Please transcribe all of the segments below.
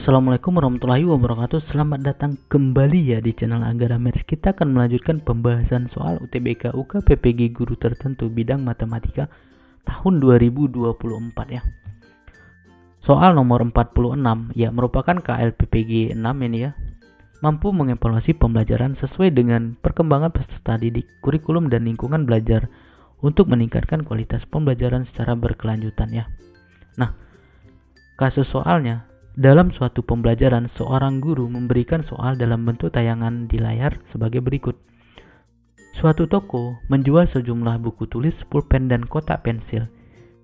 Assalamualaikum warahmatullahi wabarakatuh. Selamat datang kembali ya di channel Agarameris. Kita akan melanjutkan pembahasan soal UTBK UK PPG Guru Tertentu bidang Matematika tahun 2024 ya. Soal nomor 46 ya, merupakan KLPPG 6 ini ya. Mampu mengevaluasi pembelajaran sesuai dengan perkembangan peserta didik, kurikulum dan lingkungan belajar untuk meningkatkan kualitas pembelajaran secara berkelanjutan ya. Nah, kasus soalnya, dalam suatu pembelajaran, seorang guru memberikan soal dalam bentuk tayangan di layar sebagai berikut. Suatu toko menjual sejumlah buku tulis, pulpen, dan kotak pensil.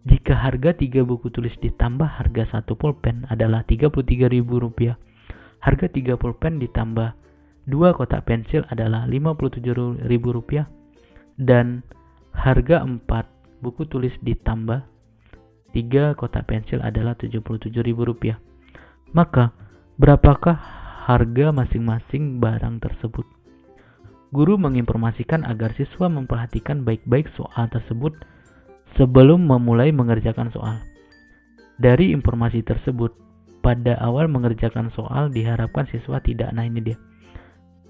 Jika harga 3 buku tulis ditambah harga 1 pulpen adalah Rp33.000, harga 3 pulpen ditambah 2 kotak pensil adalah Rp57.000, dan harga 4 buku tulis ditambah 3 kotak pensil adalah Rp77.000. Maka, berapakah harga masing-masing barang tersebut? Guru menginformasikan agar siswa memperhatikan baik-baik soal tersebut sebelum memulai mengerjakan soal. Dari informasi tersebut, pada awal mengerjakan soal diharapkan siswa tidak, nah ini dia.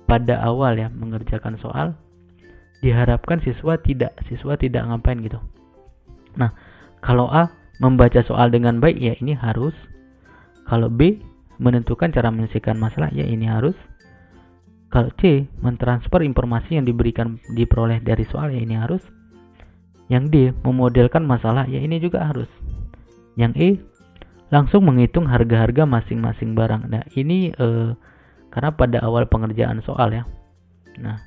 Pada awal ya mengerjakan soal diharapkan siswa tidak ngapain gitu. Nah, kalau A membaca soal dengan baik ya ini harus. Kalau B menentukan cara menyelesaikan masalah ya ini harus. Kalau C mentransfer informasi yang diperoleh dari soal ya ini harus. Yang D memodelkan masalah ya ini juga harus. Yang E langsung menghitung harga-harga masing-masing barang. Nah ini karena pada awal pengerjaan soal ya. Nah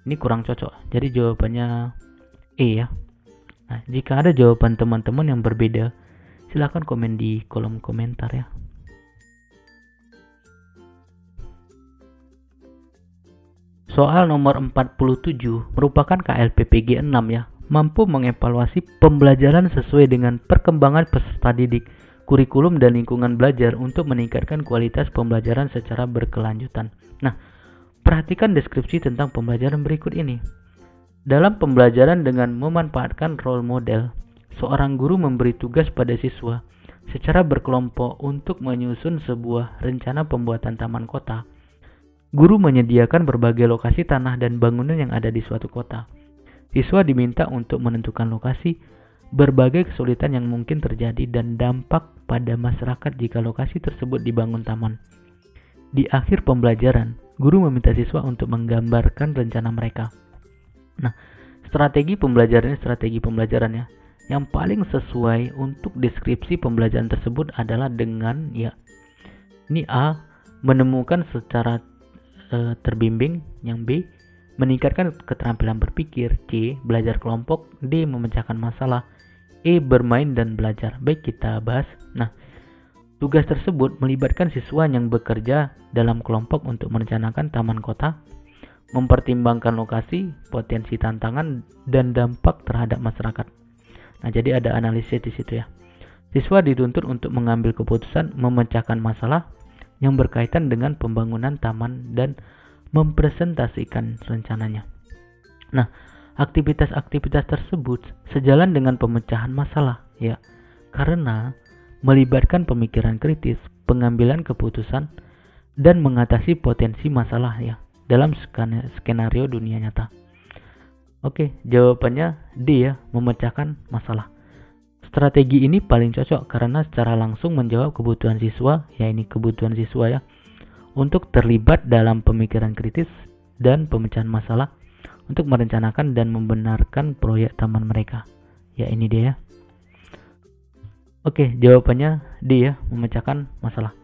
ini kurang cocok. Jadi jawabannya E ya. Nah jika ada jawaban teman-teman yang berbeda, silahkan komen di kolom komentar ya. Soal nomor 47 merupakan KLPPG 6 ya. Mampu mengevaluasi pembelajaran sesuai dengan perkembangan peserta didik, kurikulum dan lingkungan belajar untuk meningkatkan kualitas pembelajaran secara berkelanjutan. Nah, perhatikan deskripsi tentang pembelajaran berikut ini. Dalam pembelajaran dengan memanfaatkan role model, seorang guru memberi tugas pada siswa secara berkelompok untuk menyusun sebuah rencana pembuatan taman kota. Guru menyediakan berbagai lokasi tanah dan bangunan yang ada di suatu kota. Siswa diminta untuk menentukan lokasi, berbagai kesulitan yang mungkin terjadi dan dampak pada masyarakat jika lokasi tersebut dibangun taman. Di akhir pembelajaran, guru meminta siswa untuk menggambarkan rencana mereka. Nah, strategi pembelajarannya yang paling sesuai untuk deskripsi pembelajaran tersebut adalah dengan ya ini A menemukan secara terbimbing, yang B meningkatkan keterampilan berpikir, C belajar kelompok, D memecahkan masalah, E bermain dan belajar. Baik, kita bahas. Nah, tugas tersebut melibatkan siswa yang bekerja dalam kelompok untuk merencanakan taman kota, mempertimbangkan lokasi, potensi tantangan dan dampak terhadap masyarakat. Nah, jadi ada analisis di situ ya. Siswa dituntut untuk mengambil keputusan memecahkan masalah yang berkaitan dengan pembangunan taman dan mempresentasikan rencananya. Nah, aktivitas-aktivitas tersebut sejalan dengan pemecahan masalah ya, karena melibatkan pemikiran kritis, pengambilan keputusan dan mengatasi potensi masalah ya dalam skenario dunia nyata. Oke, jawabannya D ya, memecahkan masalah. Strategi ini paling cocok karena secara langsung menjawab kebutuhan siswa, ya ini kebutuhan siswa ya, untuk terlibat dalam pemikiran kritis dan pemecahan masalah untuk merencanakan dan membenarkan proyek taman mereka. Ya ini dia ya. Oke, jawabannya D ya, memecahkan masalah.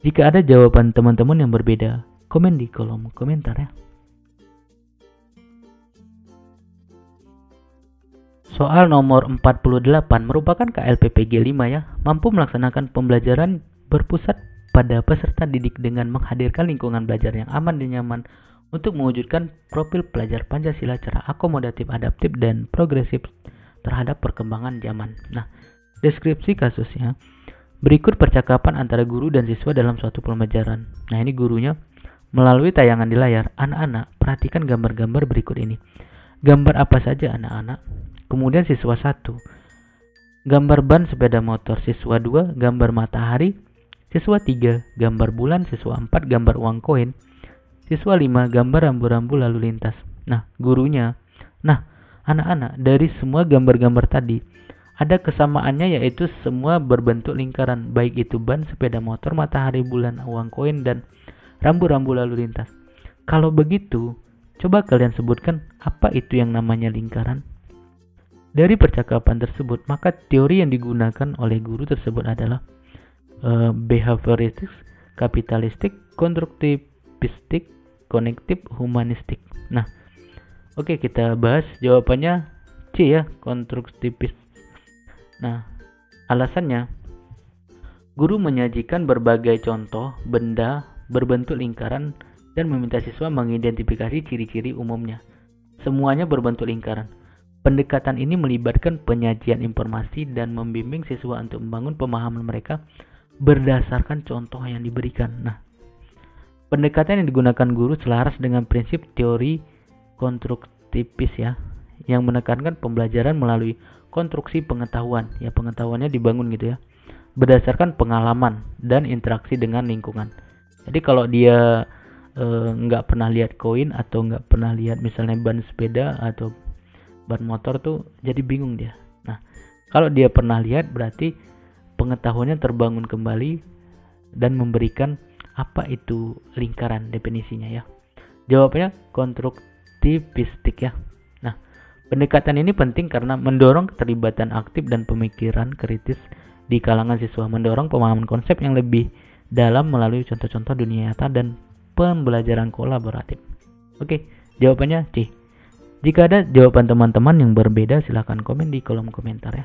Jika ada jawaban teman-teman yang berbeda, komen di kolom komentar ya. Soal nomor 48 merupakan KLPPG 5 ya. Mampu melaksanakan pembelajaran berpusat pada peserta didik dengan menghadirkan lingkungan belajar yang aman dan nyaman untuk mewujudkan profil pelajar Pancasila secara akomodatif, adaptif, dan progresif terhadap perkembangan zaman. Nah, deskripsi kasusnya. Berikut percakapan antara guru dan siswa dalam suatu pembelajaran. Nah, ini gurunya melalui tayangan di layar. Anak-anak, perhatikan gambar-gambar berikut ini. Gambar apa saja anak-anak? Kemudian siswa 1, gambar ban sepeda motor. Siswa 2, gambar matahari. Siswa 3, gambar bulan. Siswa 4, gambar uang koin. Siswa 5, gambar rambu-rambu lalu lintas. Nah, gurunya. Nah, anak-anak, dari semua gambar-gambar tadi, ada kesamaannya, yaitu semua berbentuk lingkaran, baik itu ban, sepeda motor, matahari, bulan, uang koin, dan rambu-rambu lalu lintas. Kalau begitu, coba kalian sebutkan apa itu yang namanya lingkaran. Dari percakapan tersebut, maka teori yang digunakan oleh guru tersebut adalah behavioristik, kapitalistik, konstruktivistik, konektif, humanistik. Nah, oke, kita bahas jawabannya C ya, konstruktivis. Nah, alasannya, guru menyajikan berbagai contoh benda berbentuk lingkaran dan meminta siswa mengidentifikasi ciri-ciri umumnya. Semuanya berbentuk lingkaran. Pendekatan ini melibatkan penyajian informasi dan membimbing siswa untuk membangun pemahaman mereka berdasarkan contoh yang diberikan. Nah, pendekatan yang digunakan guru selaras dengan prinsip teori konstruktivis ya, yang menekankan pembelajaran melalui konstruksi pengetahuan. Ya, pengetahuannya dibangun gitu ya, berdasarkan pengalaman dan interaksi dengan lingkungan. Jadi kalau dia nggak pernah lihat koin atau nggak pernah lihat misalnya ban sepeda atau ban motor tuh jadi bingung dia. Nah, kalau dia pernah lihat berarti pengetahuannya terbangun kembali dan memberikan apa itu lingkaran definisinya ya. Jawabannya konstruktivistik ya. Nah, pendekatan ini penting karena mendorong keterlibatan aktif dan pemikiran kritis di kalangan siswa, mendorong pemahaman konsep yang lebih dalam melalui contoh-contoh dunia nyata dan pembelajaran kolaboratif. Oke, jawabannya C. Jika ada jawaban teman-teman yang berbeda, silahkan komen di kolom komentar ya.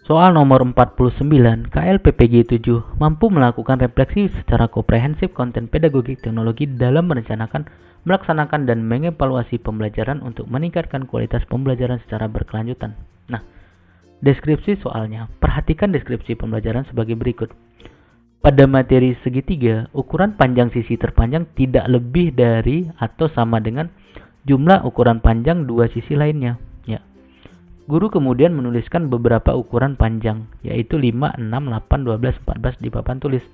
Soal nomor 49, KLPPG 7 mampu melakukan refleksi secara komprehensif konten pedagogik teknologi dalam merencanakan, melaksanakan, dan mengevaluasi pembelajaran untuk meningkatkan kualitas pembelajaran secara berkelanjutan. Nah, deskripsi soalnya, perhatikan deskripsi pembelajaran sebagai berikut. Pada materi segitiga, ukuran panjang sisi terpanjang tidak lebih dari atau sama dengan jumlah ukuran panjang dua sisi lainnya. Ya. Guru kemudian menuliskan beberapa ukuran panjang, yaitu 5, 6, 8, 12, 14 di papan tulis.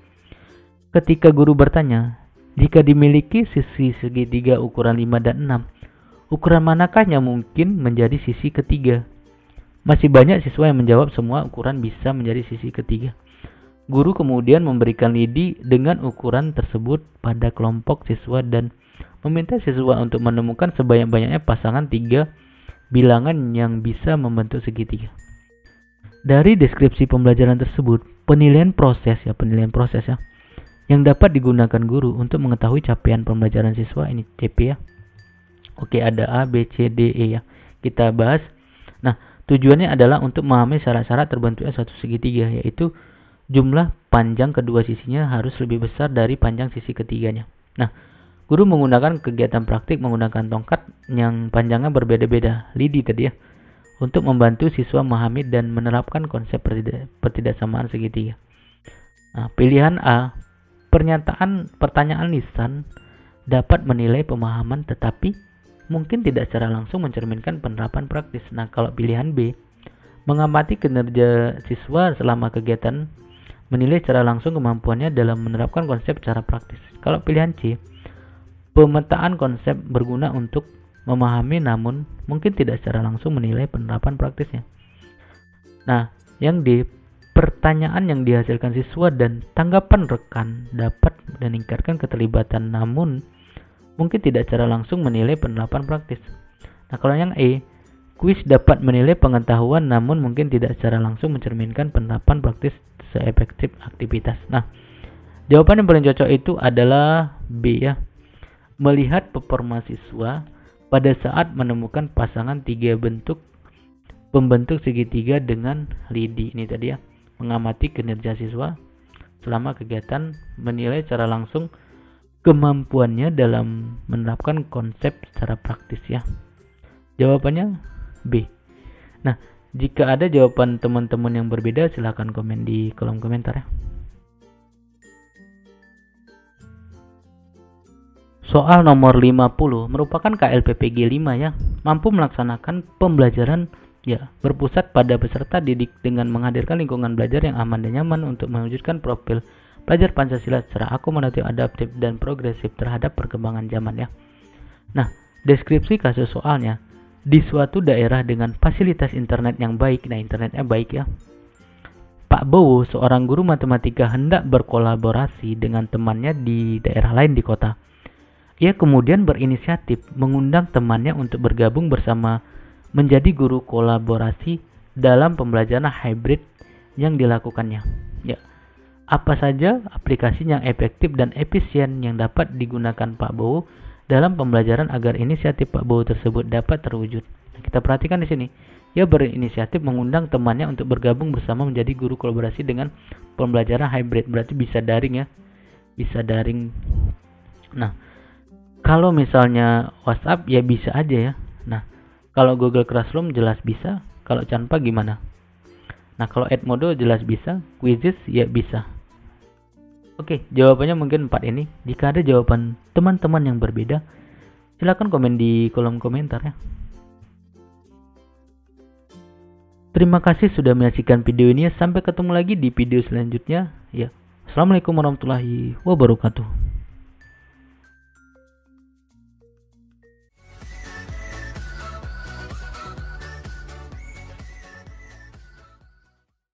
Ketika guru bertanya, jika dimiliki sisi segitiga ukuran 5 dan 6, ukuran manakah yang mungkin menjadi sisi ketiga? Masih banyak siswa yang menjawab semua ukuran bisa menjadi sisi ketiga. Guru kemudian memberikan lidi dengan ukuran tersebut pada kelompok siswa dan meminta siswa untuk menemukan sebanyak-banyaknya pasangan 3 bilangan yang bisa membentuk segitiga. Dari deskripsi pembelajaran tersebut, penilaian proses ya, yang dapat digunakan guru untuk mengetahui capaian pembelajaran siswa ini CP ya. Oke, ada A, B, C, D, E ya. Kita bahas. Nah, tujuannya adalah untuk memahami syarat-syarat terbentuknya suatu segitiga, yaitu jumlah panjang kedua sisinya harus lebih besar dari panjang sisi ketiganya. Nah, guru menggunakan kegiatan praktik menggunakan tongkat yang panjangnya berbeda-beda, lidi tadi ya, untuk membantu siswa memahami dan menerapkan konsep pertidaksamaan segitiga. Nah, pilihan A, pertanyaan lisan dapat menilai pemahaman tetapi mungkin tidak secara langsung mencerminkan penerapan praktis. Nah, kalau pilihan B, mengamati kinerja siswa selama kegiatan menilai secara langsung kemampuannya dalam menerapkan konsep secara praktis. Kalau pilihan C, pemetaan konsep berguna untuk memahami namun mungkin tidak secara langsung menilai penerapan praktisnya. Nah, yang D, pertanyaan yang dihasilkan siswa dan tanggapan rekan dapat meningkatkan keterlibatan namun mungkin tidak secara langsung menilai penerapan praktis. Nah, kalau yang E, kuis dapat menilai pengetahuan namun mungkin tidak secara langsung mencerminkan penerapan praktis seefektif aktivitas. Nah, jawaban yang paling cocok itu adalah B ya. Melihat performa siswa pada saat menemukan pasangan 3 pembentuk segitiga dengan lidi ini tadi ya. Mengamati kinerja siswa selama kegiatan, menilai secara langsung kemampuannya dalam menerapkan konsep secara praktis ya. Jawabannya B. Nah, jika ada jawaban teman-teman yang berbeda, silahkan komen di kolom komentar ya. Soal nomor 50 merupakan KLPPG 5 ya. Mampu melaksanakan pembelajaran Ya, berpusat pada peserta didik dengan menghadirkan lingkungan belajar yang aman dan nyaman untuk mewujudkan profil pelajar Pancasila secara akomodatif, adaptif, dan progresif terhadap perkembangan zaman ya. Nah, deskripsi kasus soalnya, di suatu daerah dengan fasilitas internet yang baik, nah internetnya baik ya, Pak Bowo, seorang guru matematika, hendak berkolaborasi dengan temannya di daerah lain di kota. Ia kemudian berinisiatif mengundang temannya untuk bergabung bersama menjadi guru kolaborasi dalam pembelajaran hybrid yang dilakukannya. Ya, apa saja aplikasi yang efektif dan efisien yang dapat digunakan Pak Bowo dalam pembelajaran agar inisiatif Pak Bowo tersebut dapat terwujud. Nah, kita perhatikan di sini. Ia berinisiatif mengundang temannya untuk bergabung bersama menjadi guru kolaborasi dengan pembelajaran hybrid. Berarti bisa daring ya. Bisa daring. Nah, kalau misalnya WhatsApp ya bisa aja ya. Nah, kalau Google Classroom jelas bisa. Kalau Canva gimana? Nah, kalau Edmodo jelas bisa. Quizzes ya bisa. Oke, jawabannya mungkin 4 ini. Jika ada jawaban teman-teman yang berbeda, silakan komen di kolom komentar ya. Terima kasih sudah menyaksikan video ini. Sampai ketemu lagi di video selanjutnya. Ya. Assalamualaikum warahmatullahi wabarakatuh.